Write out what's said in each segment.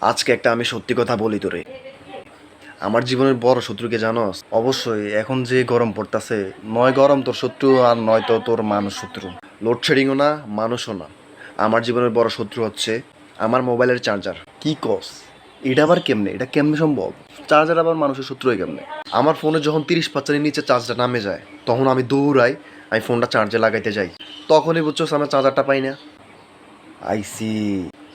আজকে একটা আমি সত্যি কথা বলি তোরে, আমার জীবনের বড় শত্রুকে জানোস? অবশ্যই এখন যে গরম পড়তাছে, নয় গরম তোর শত্রু আর নয়তো তোর মানুষ শত্রু। লোডশেডিংও না, মানুষও না। আমার জীবনের বড় শত্রু হচ্ছে আমার মোবাইলের চার্জার। কি কস? এটা আবার কেমনে? এটা কেমনে সম্ভব? চার্জার আবার মানুষের শত্রু হয় কেমনে? আমার ফোনে যখন 30% নিচে চার্জটা নামে যায়, তখন আমি দৌড়াই, আমি ফোনটা চার্জে লাগাইতে যাই। তখনই বুঝছো আমার চার্জারটা পাই না। আইসি,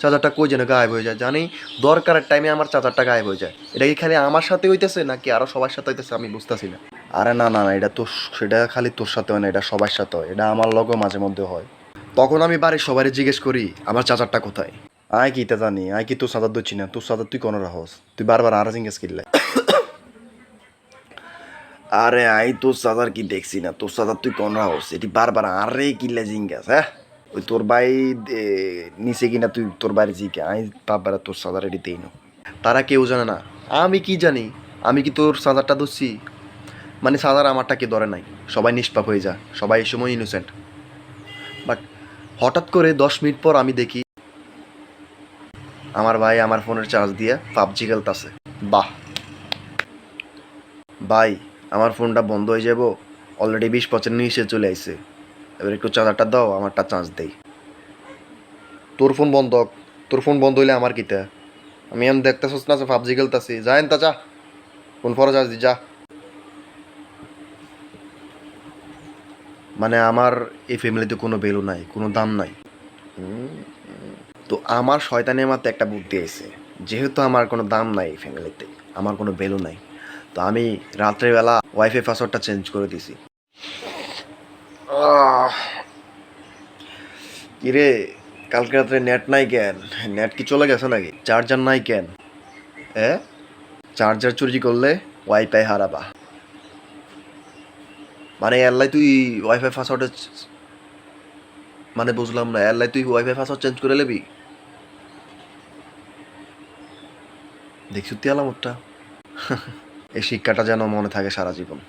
চার্জারটা কই যেন গায়েব হয়ে যায় জানি। দরকারের টাইমে আমার চার্জারটা গায়েব হয়ে যায়। এটা কি খালি আমার সাথে হইতেছে নাকি আরো সবার সাথে হইতেছে আমি বুঝতেছি না। আরে না না না, এটা তো, সেটা খালি তোর সাথে হয় না, এটা সবার সাথে হয়, এটা আমার লগেও মাঝে মধ্যে হয়। তখন আমি বাড়ির সবাই জিজ্ঞেস করি আমার চার্জারটা কোথায়। আয় কি তা জানি, আয় কি তোর চার্জার দিচ্ছি না, তোর চার্জার তুই কোনো রাহস, তুই বারবার আর জিজ্ঞেস করলে। আরে আই তোর চার্জার কি দেখছি না, তোর চার্জার তুই কোন রাহস, এটি বারবার আরে কিল্লে জিজ্ঞাস। হ্যাঁ, ওই তোর ভাই নিচে কিনা তুই তোর বাড়ি জিকে আই বারবার তোর চার্জার এটি দেই না। তারা কেউ জানে না, আমি কি জানি। আমি কি তোর চার্জারটা ধরছি? মানে চার্জার আমারটা কি ধরে নাই, সবাই নিষ্পাপ হয়ে যায়, সবাই এই সময় ইনোসেন্ট। বাট হঠাৎ করে 10 মিনিট পর আমি দেখি আমার ভাই আমার ফোনের চার্জ দিয়ে পাবজি খেলতেছে। বাহ ভাই, আমার ফোনটা বন্ধ হয়ে যাব, অলরেডি 20% নিচে চলে আইছে, এবার একটু চার্জারটা দাও, আমারটা চার্জ দেই। তোর ফোন বন্ধ, তোর ফোন বন্ধ হইলে আমার কিতা? আমি এম দেখতেছস না যে পাবজি খেলতাছি, যা এনতা যা, ফোন ফরো চার্জ দি যা। মানে আমার এই ফ্যামিলিতে কোনো ভ্যালু নাই, কোনো দাম নাই। তো আমার শয়তানের মাথায় একটা বুদ্ধি আছে, যেহেতু আমার কোনো দাম নাই এই ফ্যামিলিতে, আমার কোনো ভ্যালু নাই, তো আমি রাত্রেবেলা ওয়াইফাই পাসওয়ার্ডটা চেঞ্জ করে দিছি। আহ, কিরে, কালকে রাত্রে নেট নাই কেন? নেট কি চলে গেছে নাকি? চার্জার নাই কেন? হ্যাঁ, চার্জার চুরি করলে ওয়াইফাই হারাবা? মানে এল্লাই তুই ওয়াইফাই পাসওয়ার্ডে, মানে বুঝলাম না, এল্লাই তুই ওয়াইফাই পাসওয়ার্ড চেঞ্জ করে নেবি? দেখছি তুই আলামতটা। এই শিক্ষাটা যেন মনে থাকে সারা জীবন।